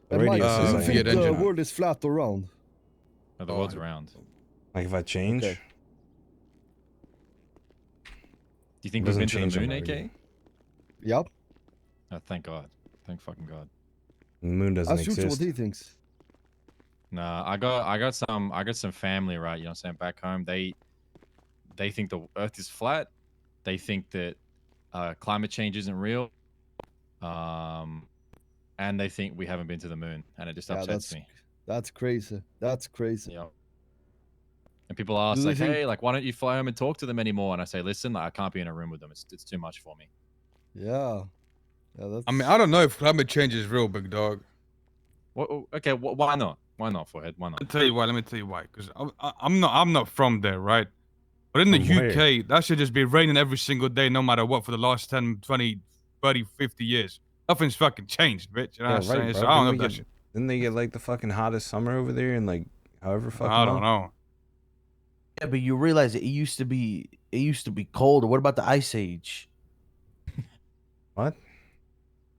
The And Mike, radius do is you like think the engine. world is flat or round? No, the world's round. Do like if I change, Okay. you think It we've doesn't been to the change on moon, my AK? review. Yep. Oh, thank God. Thank fucking God. the moon doesn't Ask Future what exist. he thinks. Nah, I got some family, right? You know what I'm saying? Back home, they think the Earth is flat. They think that climate change isn't real. And they think we haven't been to the moon, and it just Yeah, upsets me. that's crazy. That's crazy. Yeah. And people ask Do they like, think- "Hey, like, why don't you fly home and talk to them anymore?" And I say, "Listen, like, I can't be in a room with them. It's too much for me." Yeah. Yeah, that's... I mean, I don't know if climate change is real, big dog. Okay, why not? Why not, forehead? Why not? Let me tell you why. Because I'm not from there, right? But in the From UK, where? that should just be raining every single day, no matter what, for the last 10, 20, 30, 50 years. Nothing's fucking changed, bitch. You know Yeah, what I'm saying? right, So bro. I don't know if that shit. Didn't they get like the fucking hottest summer over there in like however fucking I don't long? know. Yeah, but you realize it used to be colder. What about the Ice Age? What?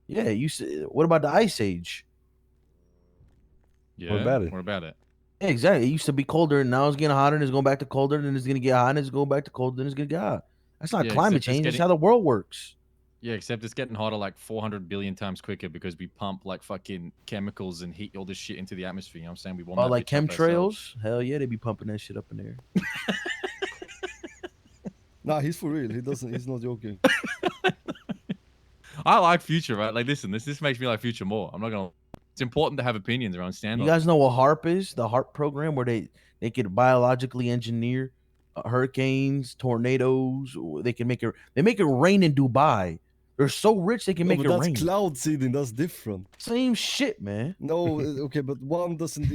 Yeah, it used to. What about the Ice Age? Yeah. What about it? What about it? Yeah, exactly. It used to be colder, and now it's getting hotter, and it's going back to colder, and then it's gonna get hot, and it's going back to colder, and it's gonna get hot. That's not Yeah, climate except it's change. It's getting- how the world works. Yeah, except it's getting hotter like 400 billion times quicker because we pump like fucking chemicals and heat all this shit into the atmosphere. You know what I'm saying? We warm Oh, that like bitch up ourselves. chemtrails? Hell yeah, they be pumping that shit up in there. Nah, he's for real. He's not joking. I like Future, right? Like, listen, this makes me like Future more. I'm not gonna. It's important to have opinions around stand You guys know what HARP is? The HARP program where they could biologically engineer hurricanes, tornadoes. They can make it. They make it rain in Dubai. They're so rich they can No, make but it that's rain. cloud seeding. That's different. Same shit, man. No, okay, but one doesn't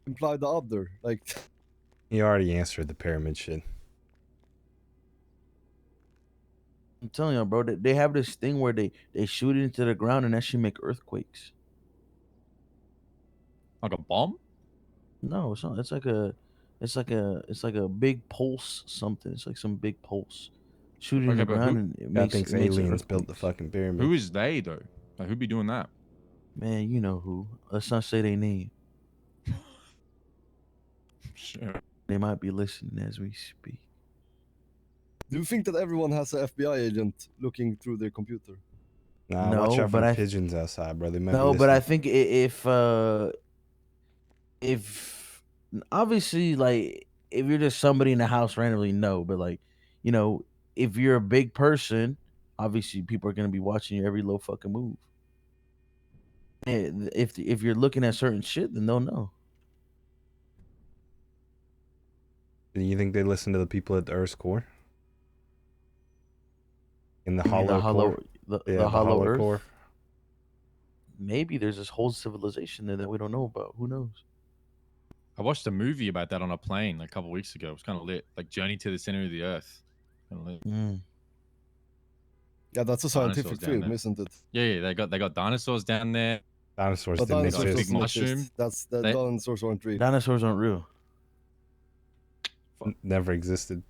imply the other. Like, He already answered the pyramid shit. I'm telling you, bro. They have this thing where they shoot it into the ground and that should make earthquakes. Like a bomb? No, it's not. It's like a big pulse something. It's like some big pulse. Shoot it in Okay, the but ground who- and it God makes thinks it makes aliens built the earthquakes. fucking pyramid. Who is they though? Like, who be doing that? Man, you know who. Let's not say their name. Sure. They might be listening as we speak. do you think that everyone has an FBI agent looking through their computer? Nah, No, watch out for but the I- pigeons outside, bro. They might be No, but I listening. think if obviously like if you're just somebody in the house randomly, no, but like you know if you're a big person, obviously people are gonna be watching your every little fucking move. And if you're looking at certain shit, then they'll know. Do you think they listen to the people at the Earth's core? In the You mean hollow core? the Yeah, the hollow earth. core. Maybe there's this whole civilization there that we don't know about. Who knows? I watched a movie about that on a plane like, a couple weeks ago. It was kind of lit. Like Journey to the Center of the Earth. Kind of lit. Yeah, that's a scientific Dinosaurs down film, there. isn't it? Yeah, they got dinosaurs down there. Dinosaurs But didn't dinosaurs big exist. doesn't mushroom. exist. The They- dinosaurs aren't real. Dinosaurs aren't real. Never existed.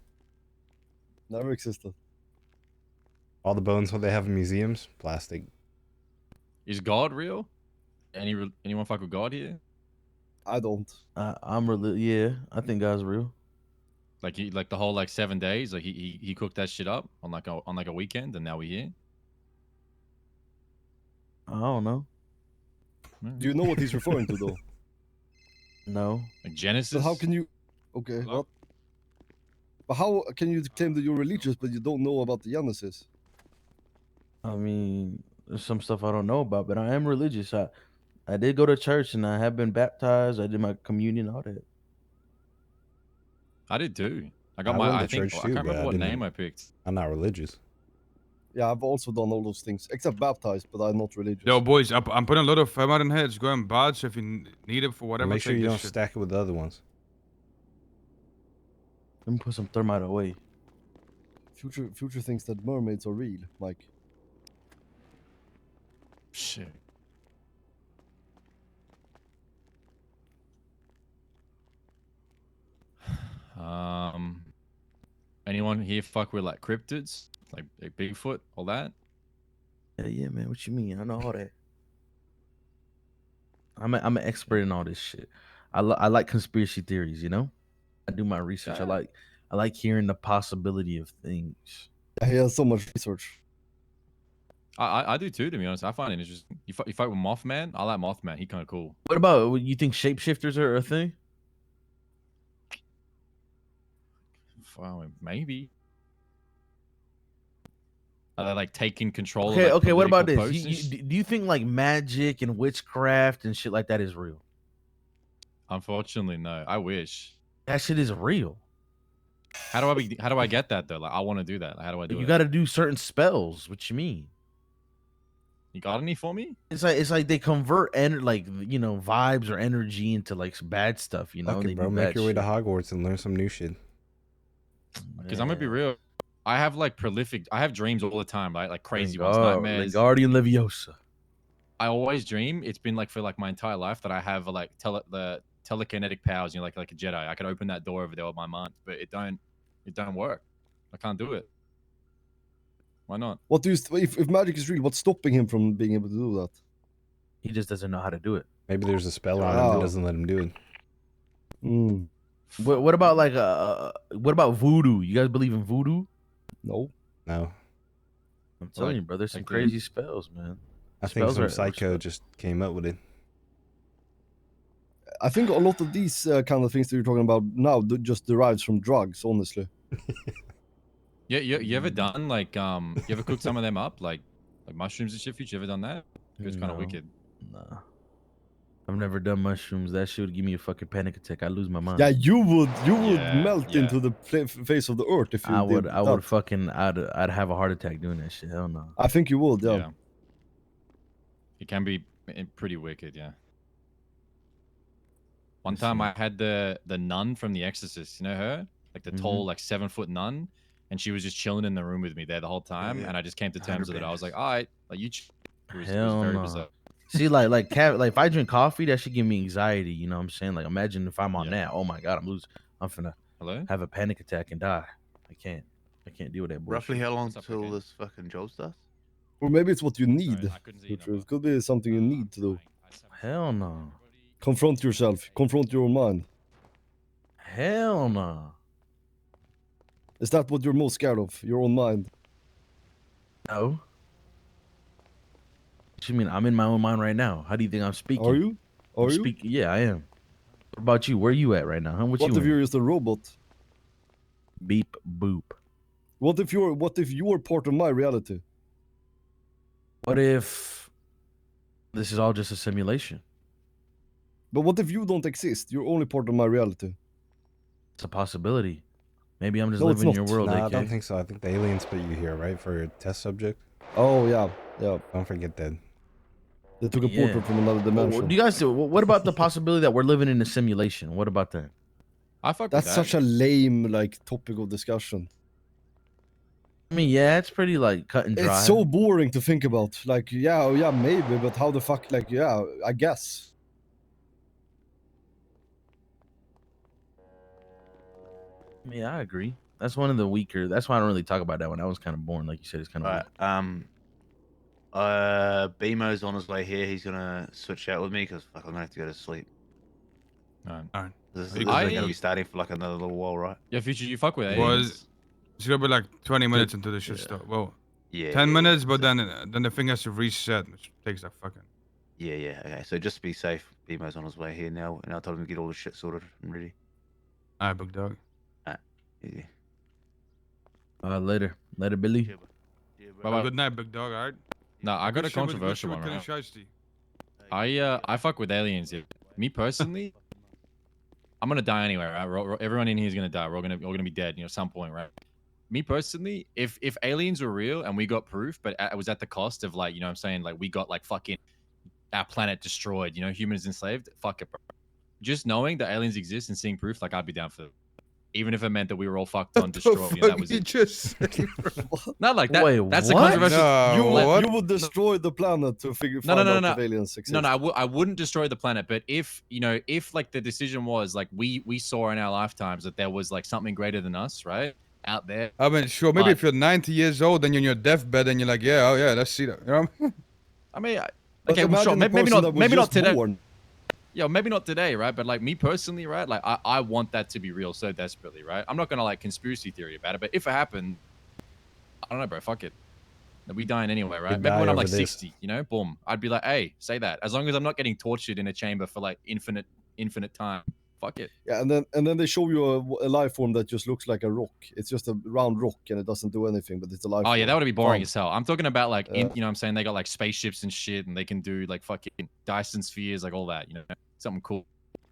Never existed. All the bones what they have in museums, plastic. Is God real? Anyone fuck with God here? I don't. I'm really yeah. I think God's real. Like he like the whole like 7 days, like he cooked that shit up on like a weekend, and now we're here. I don't know. Do you know what he's referring to, though? No. Like Genesis. But how can you... Okay, Hello? what? But how can you claim that you're religious, but you don't know about the Genesis? I mean, there's some stuff I don't know about, but I am religious. I did go to church and I have been baptized. I did my communion, all that. I did too. I got I my. went I to think church I too, can't but remember I what didn't- name I picked. I'm not religious. Yeah, I've also done all those things, except baptized, but I'm not religious. Yo, boys, I'm putting a lot of thermite in here. It's going bad, so if you need it for whatever, Make sure take you this don't shit. stack it with the other ones. Let me put some thermite away. Future thinks that mermaids are real, Mike. Shit. Anyone here fuck with like cryptids, like Bigfoot, all that? Yeah, man. What you mean? I know all that. I'm an expert in all this shit. I like conspiracy theories. You know, I do my research. Yeah. I like hearing the possibility of things. He has so much research. I do too, to be honest. I find it interesting. You fight with Mothman. I like Mothman. He kind of cool. What about you think shapeshifters are a thing? Well, maybe. Are they like taking control? Okay, of, like, okay. What about political this? posts and Do you think like magic and witchcraft and shit like that is real? Unfortunately, no. I wish. That shit is real. How do I get that though? Like, I want to do that. Like, how do I do You it? got to do certain spells. What you mean? You got any for me? It's like they convert like vibes or energy into like bad stuff. You know, Fuck they it, bro. do Make bad your way to shit. Hogwarts and learn some new shit. Because I'm gonna be real. I have like prolific. I have dreams all the time, right? Like crazy ones, Wingardium nightmares. Leviosa. I always dream. It's been like for like my entire life that I have like the telekinetic powers. You know, like a Jedi. I could open that door over there with my mind, but it don't work. I can't do it. Why not? What do you if magic is real? What's stopping him from being able to do that? He just doesn't know how to do it. Maybe there's a spell on him Wow. that doesn't let him do it. Mm, What about like what about voodoo? You guys believe in voodoo? no. No. I'm telling Like- you, bro. There's some like the- crazy spells, man. I think Spells some are psycho spell- just came up with it. I think a lot of these kind of things that you're talking about now just derives from drugs, honestly. Yeah, you ever done like you ever cooked some of them up like mushrooms and shit? You ever done that? It's kind of No. wicked. Nah. I've never done mushrooms. That shit would give me a fucking panic attack. I'd lose my mind. Yeah, you would Yeah, melt yeah. into the face of the earth if you I did would that. fucking I'd have a heart attack doing that shit. Hell no. I think you would, yeah. Yeah. It can be pretty wicked, yeah. One Let's time see. I had the nun from The Exorcist, you know her? Like the tall, like 7-foot nun. And she was just chilling in the room with me there the whole time. yeah. And I just came to terms with it. I was like, all right, like you it was Hell very no. bizarre. See, like if I drink coffee, that should give me anxiety. You know what I'm saying? Like, imagine if I'm on Yeah. that. Oh my god, I'm finna Hello? have a panic attack and die. I can't deal with that bullshit. Roughly how long What's up, till again? this fucking job starts? Or maybe it's what you need. Sorry, I couldn't see your Which number. could be something you need to do. Hell no. Confront yourself. Confront your own mind. Hell no. Is that what you're most scared of? Your own mind? No. What you mean? I'm in my own mind right now. How do you think I'm speaking? Are you? I'm Are you? speaking. Yeah, I am. What about you? Where you at right now? Huh? What What you if in? you're just a robot? Beep boop. What if you're part of my reality? What if this is all just a simulation? But what if you don't exist? You're only part of my reality. It's a possibility. Maybe I'm just No, it's living in your not. world. Nah, I AK. don't think so. I think the aliens put you here, right, for a test subject. Oh yeah, yeah. Don't forget that. They took a Yeah. portrait from another Well, dimension. do you guys do? What about the possibility that we're living in a simulation? What about that? I fuck That's with that. such a lame topic of discussion. I mean, yeah, it's pretty like cut and dry. It's so boring to think about. Yeah, maybe, but how the fuck? Yeah, I guess. Yeah, I agree. That's one of the weaker. That's why I don't really talk about that one. That was kind of boring, like you said. It's kind of. Right. BMO's on his way here. He's gonna switch out with me because fuck, I'm gonna have to go to sleep. Alright. This I- is gonna be starting for like another little while, right? Yeah, future, you fuck with Was- aliens. It's gonna be like 20 minutes until the shit Yeah. starts. Well, Yeah. 10 yeah, minutes, yeah. but So- then the thing has to reset, which takes like fucking. Yeah. Okay. So just be safe. BMO's on his way here now, and I told him to get all the shit sorted and ready. Alright, big dog. Yeah. Later, Billy. Yeah, bro. Yeah, bro. Bye-bye. Good night, big dog. Alright. No, I got a Good shit with- good controversial shit one with right Kenny now. Shiesty. I fuck with aliens. Yeah. Me personally, I'm gonna die anyway, right? Everyone in here is gonna die. We're all gonna be dead, at some point, right? Me personally, if aliens were real and we got proof, but it was at the cost of like, I'm saying, like we got like fucking our planet destroyed, humans enslaved. Fuck it, bro. Just knowing that aliens exist and seeing proof, like I'd be down for it. Even if it meant that we were all fucked on, destroyed. That was it. just Not like that. Wait, That's what? a controversial. You would destroy the planet to find No, out no. if aliens exist. No, I wouldn't destroy the planet. But if like the decision was like we saw in our lifetimes that there was like something greater than us, right, out there. I mean, sure. Maybe But- if you're 90 years old and you're in your deathbed and you're like, yeah, oh yeah, let's see that. You know? I mean, But okay, well, sure. imagine the Maybe person not. that was Maybe not just today. born. Yeah, maybe not today, right? But like me personally, right? Like I want that to be real so desperately, right? I'm not gonna like conspiracy theory about it, but if it happened, I don't know, bro. Fuck it. We dying anyway, right? You'd Maybe die when I'm over like this. 60, you know, boom. I'd be like, hey, say that. As long as I'm not getting tortured in a chamber for like infinite time. Fuck it. Yeah, and then they show you a life form that just looks like a rock. It's just a round rock and it doesn't do anything, but it's a life Oh form. yeah, that would be boring Fun. as hell. I'm talking about like, Yeah. you know what I'm saying? They got like spaceships and shit and they can do like fucking Dyson spheres, like all that, you know, something cool.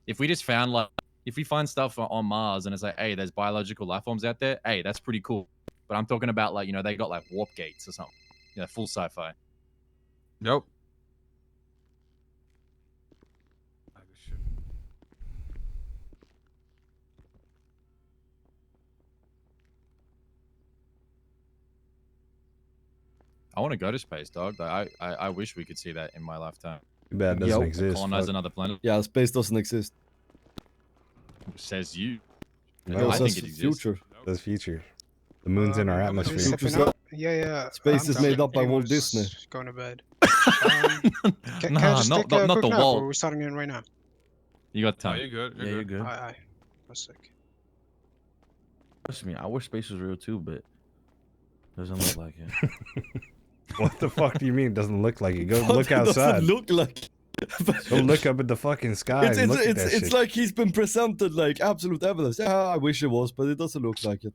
If we just found like, if we find stuff on Mars and it's like, hey, there's biological life forms out there, hey, that's pretty cool. But I'm talking about like, you know, they got like warp gates or something. You know, full sci-fi. Yep. I want to go to space, dog. Like, I wish we could see that in my lifetime. Too bad it doesn't Yup. exist. Colonize Fuck. another planet. Yeah, space doesn't exist. Says you. No, It I says think it exists. future. That's future. The moon's in our I'm just atmosphere. stepping out. Yeah. Space is made up by Walt Anyone's Disney. Going to bed. Can I just take a not quick the nap, wall. or we're starting in right now? You got Oh, time. you're good. Yeah, You're you're good. good. Aye. That's sick. Trust me, I wish space was real too, but doesn't look like it. What the fuck do you mean? It doesn't look like it? Go What look does it outside. look like? Go look up at the fucking sky and look at that It's shit. like he's been presented like absolute evidence. Yeah, I wish it was, but it doesn't look like it.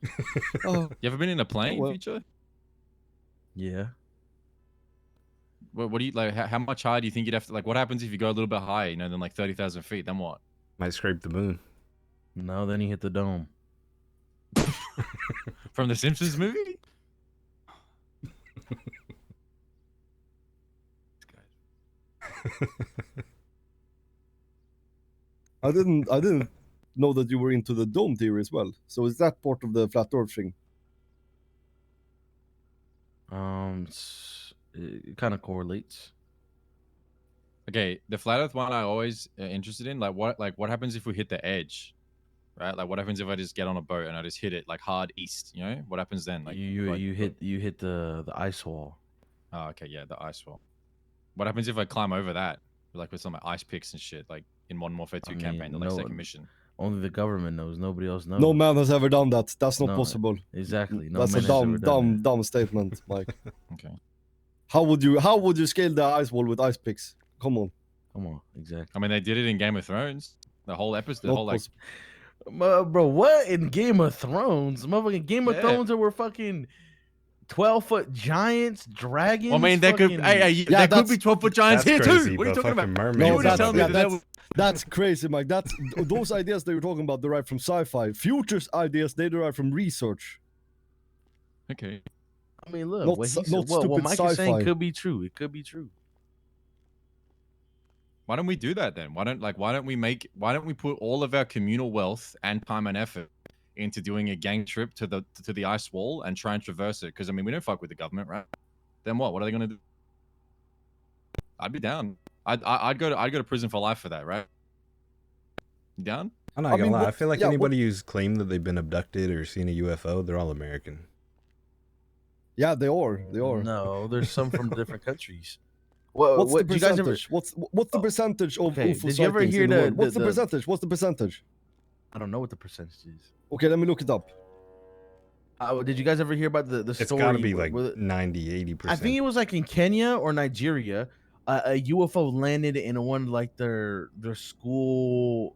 Oh, You ever been in a plane, well. Future? Yeah. What do you like? How much higher do you think you'd have to like? What happens if you go a little bit higher? You know, than like 30,000 feet? Then what? Might scrape the moon. No, then he hit the dome. From the Simpsons movie? I didn't know that you were into the dome theory as well. So is that part of the flat Earth thing? It kind of correlates. Okay, the flat Earth one I always interested in. Like what happens if we hit the edge, right? Like what happens if I just get on a boat and I just hit it like hard east? You know, what happens then? Like You hit the ice wall. Oh, okay, yeah, the ice wall. What happens if I climb over that, like with some ice picks and shit, like in Modern Warfare 2 I mean, campaign, the like no- second mission? Only the government knows. Nobody else knows. No man has ever done that. That's not No, possible. Exactly. No That's man a has ever done that. dumb statement, Mike. Okay. How would you scale the ice wall with ice picks? Come on. Come on, exactly. I mean, they did it in Game of Thrones. The whole episode, the Not whole like, possible. Bro, what in Game of Thrones? Motherfucking Game of Yeah. Thrones, there were fucking 12-foot giants, dragons. well, I mean, there could, fucking- hey, there could be 12-foot giants That's here crazy, too. What are you but talking fucking about? mermaids No, You would've are told me fucking- that that's crazy, Mike. Those ideas that you're talking about derive from sci-fi. Futures ideas they derive from research. Okay. I mean, look, Not what, su- he's, not what stupid Mike is saying sci-fi. could be true. It could be true. Why don't we do that then? Why don't we put all of our communal wealth and time and effort into doing a gang trip to the ice wall and try and traverse it? Because I mean, we don't fuck with the government, right? Then what? What are they gonna do? I'd be down. I'd go to prison for life for that, right? You down? I'm not I gonna mean, lie. I what- feel like yeah, what- anybody who's claimed that they've been abducted or seen a UFO, they're all American. Yeah, they are. They are. No, there's some from different countries. What, What's what, the do you guys ever? percentage? What's the percentage of Okay, UFO did you ever sightings hear in the the- world? What's the the- percentage? What's the percentage? I don't know what the percentage is. Okay, let me look it up. Did you guys ever hear about the It's story? got to be where- like where- 90, 80%. I think it was like in Kenya or Nigeria. A UFO landed in one like their school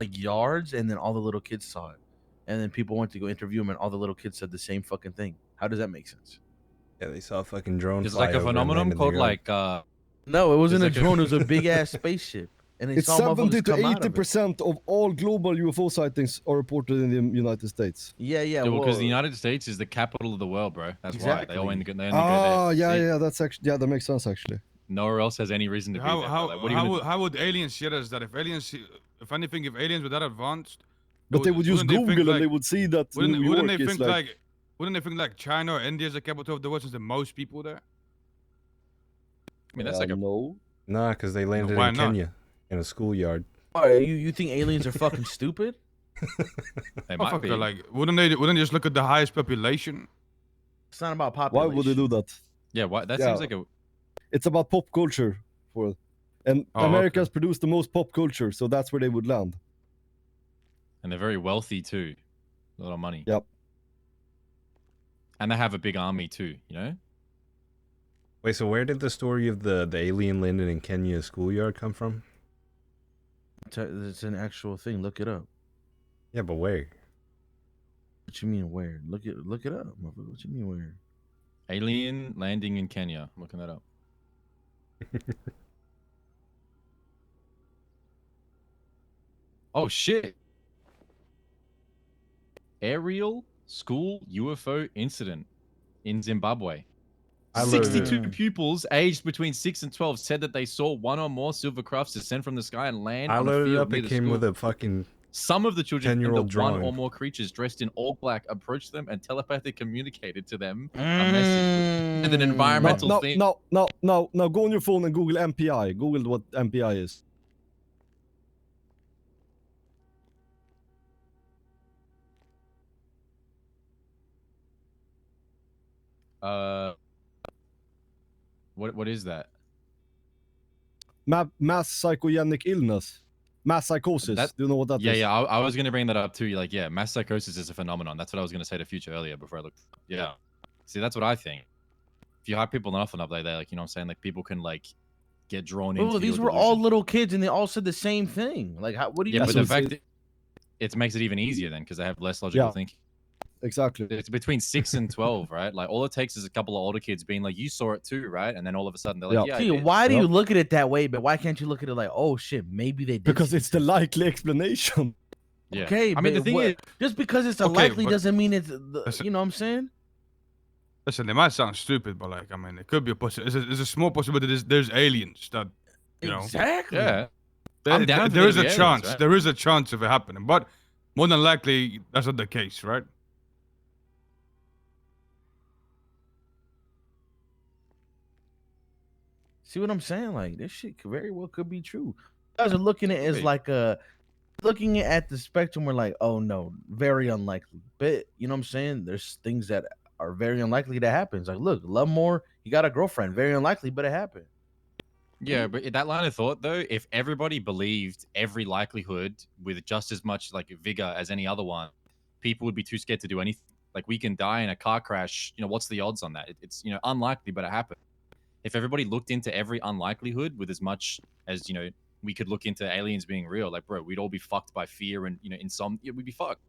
like yards, and then all the little kids saw it, and then people went to go interview them, and all the little kids said the same fucking thing. How does that make sense? Yeah, they saw a fucking drone. There's fly like a over and land phenomenon in called their yard. like No, it wasn't a There's like a- drone. It was a big ass spaceship, and they It's saw 70 motherfuckers to come out of it. 80% of all global UFO sightings are reported in the United States. Yeah, because well, the United States is the capital of the world, bro. That's why they only Exactly. go there. Ah, to yeah, see. yeah, that's actually that makes sense actually. Nowhere else has any reason to be there. bro. Like, what are you gonna do? How would aliens shit us that if aliens were that advanced? But they would use wouldn't they think, Google and they like- would see that Wouldn't, New wouldn't York they is think like, wouldn't they think like China or India is the capital of the world since the most people there? I mean, that's like a no. Nah, because they landed why in not? Kenya in a schoolyard. you think aliens are fucking stupid? they might be. Motherfucker, like wouldn't they just look at the highest population? It's not about Why population. would they do that? Yeah, what? That Yeah. seems like a. It's about pop culture for And Oh, America okay. has produced the most pop culture, so that's where they would land. And they're very wealthy too. A lot of money. Yep. And they have a big army too, you know? Wait, so where did the story of the alien landed in Kenya schoolyard come from? It's an actual thing. Look it up. Yeah, but where? What you mean where? Look it up. Motherfucker. What you mean where? Alien landing in Kenya. I'm looking that up. Oh shit. Aerial school UFO incident in Zimbabwe. I loaded 62 it. pupils aged between 6 and 12 said that they saw one or more silver crafts descend from the sky and land I on a loaded it field up. near It the came school. with a fucking Some of the children claimed 10-year-old that one or drawing. more creatures dressed in all black approached them and telepathically communicated to them a message with an environmental No, theme. no. Go on your phone and Google MPI. Google what MPI is. What is that? Mass psychogenic illness. Mass psychosis. That- Do you know what that is? Yeah, I was gonna bring that up too. Like, yeah, mass psychosis is a phenomenon. That's what I was gonna say to Future earlier before I looked. Yeah, see, that's what I think. If you hype people enough like that, like, you know what I'm saying, like people can like get drawn into. Oh, these your were all delusion. little kids, and they all said the same thing. Like, what do you? Yeah, That's but the what fact that it makes it even easier then because they have less logical Yeah. thinking. Exactly. It's between 6 and 12, right? Like all it takes is a couple of older kids being like, "You saw it too, right?" And then all of a sudden they're like, Yeah. "Yeah." I See, did." why do you Yep. look at it that way? But why can't you look at it like, oh shit, maybe they did? Because see it's the likely explanation. Yeah. Okay, I mean, the but thing what- is, just because it's Okay, unlikely but- doesn't mean it's Listen. you know what I'm saying? Listen, it might sound stupid, but like, I mean, it could be a possibility. There's a small possibility there's aliens that, you know, Exactly. yeah. I'm down for there there is to a be aliens, chance. right? There is a chance of it happening, but more than likely that's not the case, right? See what I'm saying? Like this shit very well could be true. You guys are looking at it as Maybe. like looking at the spectrum. We're like, oh no, very unlikely. But you know what I'm saying? There's things that are very unlikely that happens. Like, look, Lovemore, he got a girlfriend. Very unlikely, but it happened. Yeah, but in that line of thought, though, if everybody believed every likelihood with just as much like vigor as any other one, people would be too scared to do anything. Like, we can die in a car crash. You know, what's the odds on that? It's, you know, unlikely, but it happened. If everybody looked into every unlikelihood with as much as, you know, we could look into aliens being real, like, bro, we'd all be fucked by fear and, you know, insomnia. We'd be fucked.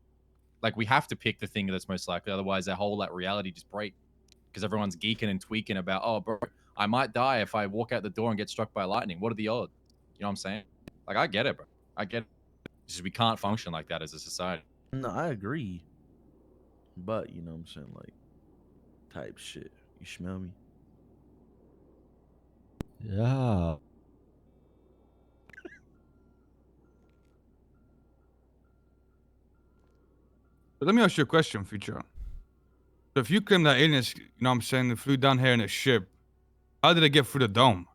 Like, we have to pick the thing that's most likely. Otherwise, that whole like reality just breaks because everyone's geeking and tweaking about, oh, bro, I might die if I walk out the door and get struck by lightning. What are the odds? You know what I'm saying? Like, I get it, bro. I get it. It's just we can't function like that as a society. No, I agree. But you know what I'm saying, like type shit. You smell me? Yeah. But let me ask you a question, Future. So if you claim that aliens, you know what I'm saying, they flew down here in a ship, how did they get through the dome?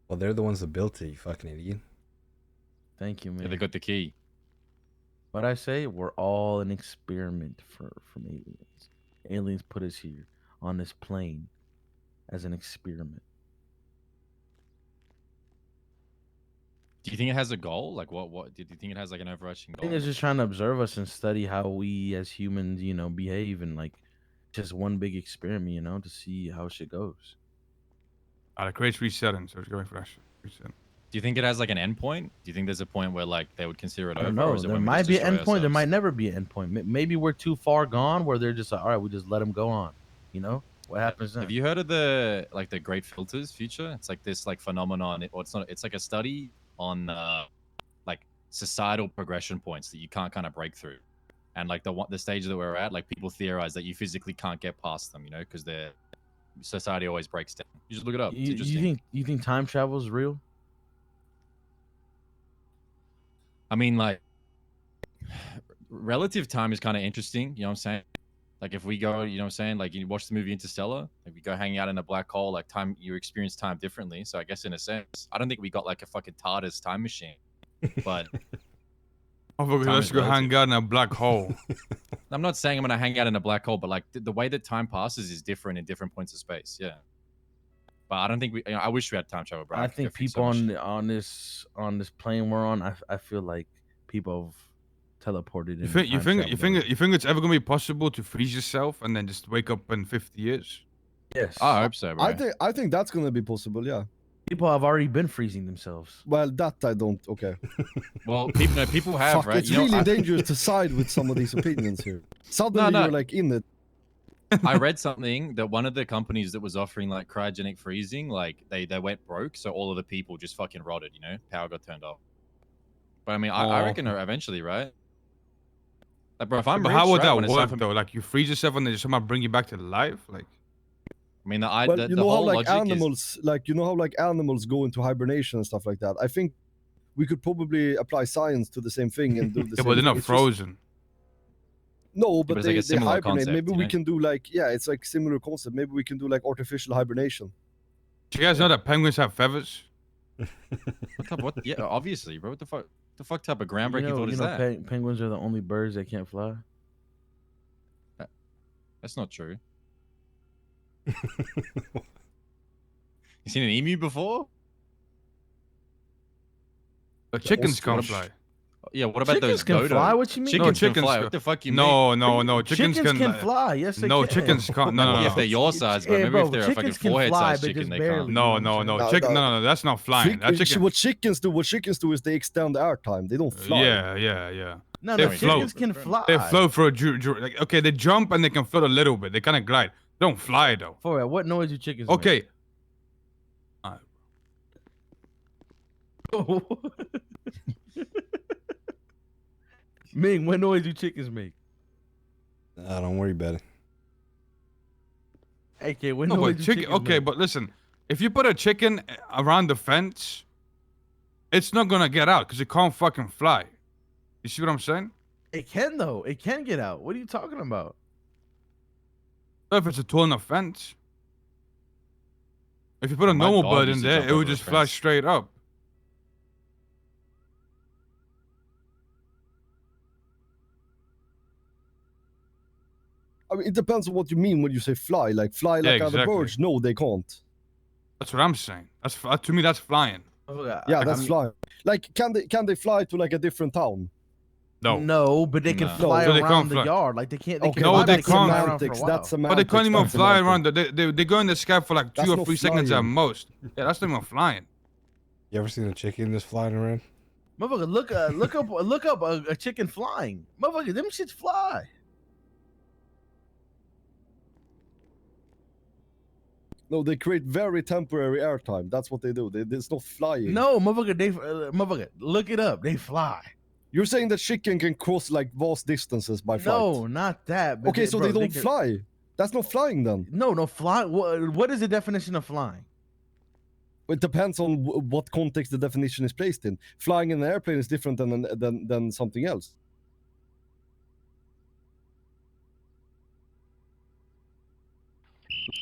Well, they're the ones that built it, you fucking idiot. Thank you, man. Yeah, they got the key. What I say, we're all an experiment from aliens. Aliens put us here on this plane as an experiment. Do you think it has a goal? Like, what? Do you think it has like an overarching I goal? think it's just trying to observe us and study how we as humans, you know, behave, and like just one big experiment, you know, to see how shit goes. It creates resetting, so it's going for that shit. Reset. Do you think it has like an endpoint? Do you think there's a point where like they would consider it I over? don't or know. is it There when we might just be an destroy endpoint. There might ourselves? never be an endpoint. Maybe we're too far gone where they're just like, all right, we just let them go on. You know what happens then? Have you heard of the like the Great Filters Future? It's like this like phenomenon, or it's not. It's like a study on like societal progression points that you can't kind of break through, and like the stage that we're at, like people theorize that you physically can't get past them, you know, because their society always breaks down. You just look it up. It's You interesting. think time travel is real? I mean, like relative time is kind of interesting. You know what I'm saying? Like if we go, you know what I'm saying? Like you watch the movie Interstellar, like we go hang out in a black hole, like time, you experience time differently. So I guess in a sense, I don't think we got like a fucking TARDIS time machine, but Oh, fuck, Time let's is go hang relative. out in a black hole. I'm not saying I'm gonna hang out in a black hole, but like the way that time passes is different in different points of space. Yeah. But I don't think we. I wish we had time travel, bro. I could think go fix people so much on shit. this plane we're on, I feel like people have teleported. You in think time travel. it's ever gonna be possible to freeze yourself and then just wake up in 50 years? Yes, I hope so, bro. I think that's gonna be possible. Yeah. people have already been freezing themselves. Well, that I don't. Okay. Well, people have, Fuck, right? it's You know, really dangerous to side with some of these opinions here. Suddenly no. you're like in it. I read something that one of the companies that was offering like cryogenic freezing, like they went broke, so all of the people just fucking rotted. You know, power got turned off. But I mean, I Oh. reckon eventually, right? Like, bro, if I'm But rich, how would right, that when it's time work for- though? Like you freeze yourself and then somehow bring you back to life? Like I mean, Well, the you know how whole like logic is. animals, like you know how like animals go into hibernation and stuff like that. I think we could probably apply science to the same thing and do the yeah, same. but they're thing. not It's just- frozen. No, but but it's like a they similar hibernate. concept, Maybe you we know? can do like it's like similar concept. Maybe we can do like artificial hibernation. Do you guys know that penguins have feathers? What? Yeah, obviously, bro. What the fuck? The fuck type of groundbreaking thought is that? Penguins are the only birds that can't fly. That's not true. You seen an emu before? But chickens Oscar. can't fly. Yeah. What about Chickens those can dodo? fly. What you mean? Chickens, chickens can fly. can- What the fuck you mean? No. Chickens, can fly. Yes, they No, can. chickens can't. No, no, Yeah, no. if they're your size, but Yeah, maybe bro, if they're a fucking chickens can forehead fly, size but chicken, just they barely. can't. No, You know what I'm no. saying? Chicken. No, No, that's not flying. That chicken. What chickens do is they extend air time. They don't fly. Yeah. No, They no, float. chickens can fly. They float for like, okay, they jump and they can float a little bit. They kind of glide. They don't fly though. For real, what noise do chickens make? Okay. Ming, what noise do chickens make? Don't worry about it. AK, what No, noise but do chicken. chickens Okay, make? but listen, if you put a chicken around the fence, it's not gonna get out because it can't fucking fly. You see what I'm saying? It can though. It can get out. What are you talking about? If it's a tall enough fence. If you put a My normal dog bird in used to there, jump it would over a just fly fence. straight up. I mean, it depends on what you mean when you say fly. Like fly like other exactly. birds. No, they can't. That's what I'm saying. That's to me. That's flying. Yeah, that's flying. Like, can they fly to like a different town? No. No, but they can No. fly So they around can't the fly. yard. Like they can't. Okay, No, fly, but they but that's can't. fly around for a semantics. while. That's semantics. But they can't even that's fly semantics. around. They go in the sky for like That's 2 or not 3 seconds at flying. most. Yeah, that's not even flying. You ever seen a chicken just flying around? Motherfucker, look up a chicken flying. Motherfucker, them shits fly. No, they create very temporary airtime. That's what they do. It's not flying. No, motherfucker, look it up. They fly. You're saying that chicken can cross like vast distances by flight? No, not that. But Okay, so bro, they don't can- fly. That's not flying then. No, fly. What is the definition of flying? It depends on what context the definition is placed in. Flying in an airplane is different than something else.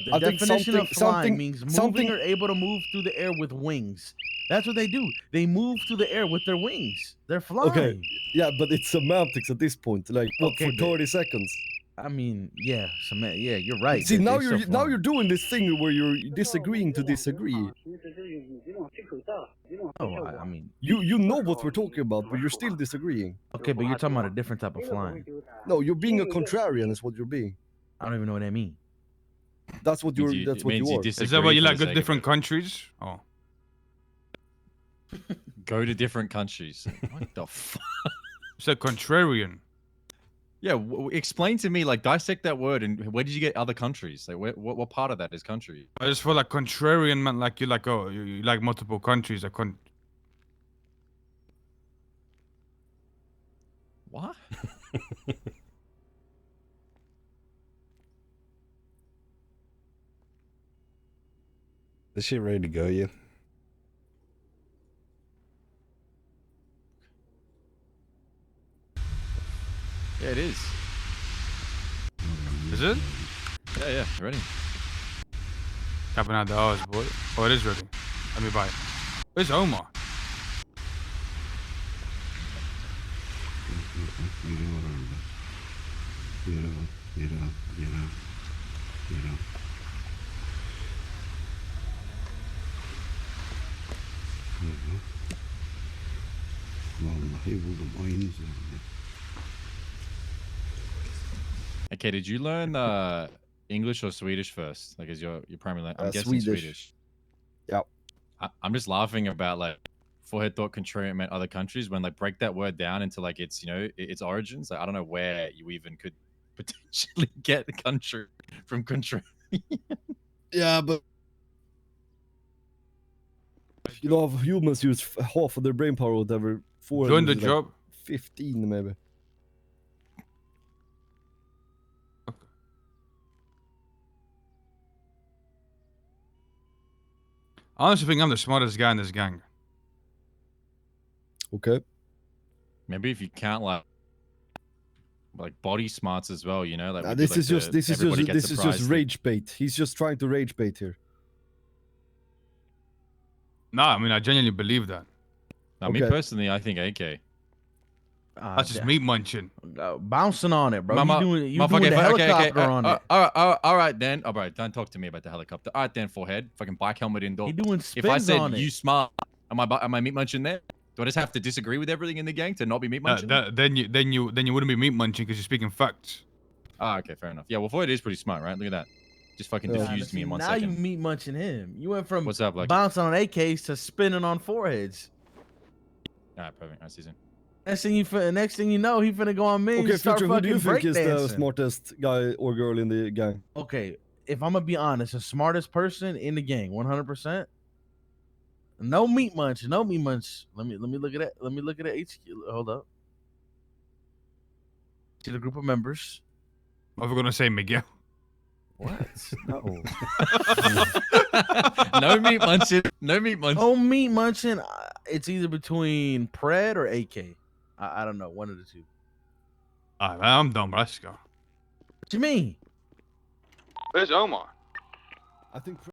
The I think definition of flying something- means moving something- or able to move through the air with wings. That's what they do. They move through the air with their wings. They're flying. Okay. Yeah, but it's semantics at this point. Like what Okay, for 30 seconds? I mean, yeah, yeah, you're right. See, now They're you're still flying. doing this thing where you're disagreeing to disagree. Oh, I mean, You know what we're talking about, but you're still disagreeing. okay, but you're talking about a different type of flying. No, you're being a contrarian. Is what you're being. I don't even know what that means. That's what you're. That's what you are. Is that why you like good different countries? Oh. Go to different countries. What the fuck? It's a contrarian. Yeah, explain to me, like, dissect that word, and where did you get other countries? Like, what part of that is country? I just feel like contrarian meant like you like you like multiple countries. What? This shit ready to go yet? Yeah, it is. Is it? Yeah, ready. Tapping out the O's, boy. Oh, it is ready. Let me buy it. Where's Omar? Okay, did you learn English or Swedish first? Like, is your primary language? I'm guessing Swedish. Swedish. Yeah. I'm just laughing about like forehead thought contrarian meant other countries when like break that word down into like its its origins. Like I don't know where you even could potentially get the country from contrarian. Yeah, but you know, humans use half of their brain power, whatever. Join the Like job. 15 maybe. I honestly think I'm the smartest guy in this gang. Okay. Maybe if you count like body smarts as well, you know, like we do, This like, is just everybody gets this is just surprised thing. rage bait. He's just trying to rage bait here. Nah, I mean I genuinely believe that. Now, me Okay. personally, I think AK. That's just meat munching. Bouncing on it, bro. Mama- You doing the helicopter on it. All right, then. All right, don't talk to me about the helicopter. All right, then, forehead. Fucking bike helmet indoor. He doing If I spins said on you it. smart, am I meat munching there? Do I just have to disagree with everything in the gang to not be meat munching? Then you wouldn't be meat munching because you're speaking facts. Ah, okay, fair enough. Yeah, well, forehead is pretty smart, right? Look at that. Just fucking Yeah. diffused me in 1 now second. you meat munching him. You went from What's up, Lucky? bouncing on AKs to spinning on foreheads. All right, perfect. All right, season. Next thing you know, he finna go on me. Okay, and start Future, who do you fucking think is the breakdancing. smartest guy or girl in the gang? Okay, if I'm gonna be honest, the smartest person in the gang, 100%. No meat munch, no meat munch. Let me look at it. Let me look at it. HQ. Hold up. See the group of members. What are we gonna say, Miguel? What? No. No meat munching. No meat munching. No meat munching. It's either between Pred or AK. I don't know. One of the two. Alright, I'm done, bro. Let's go. What you mean? Where's Omar? I think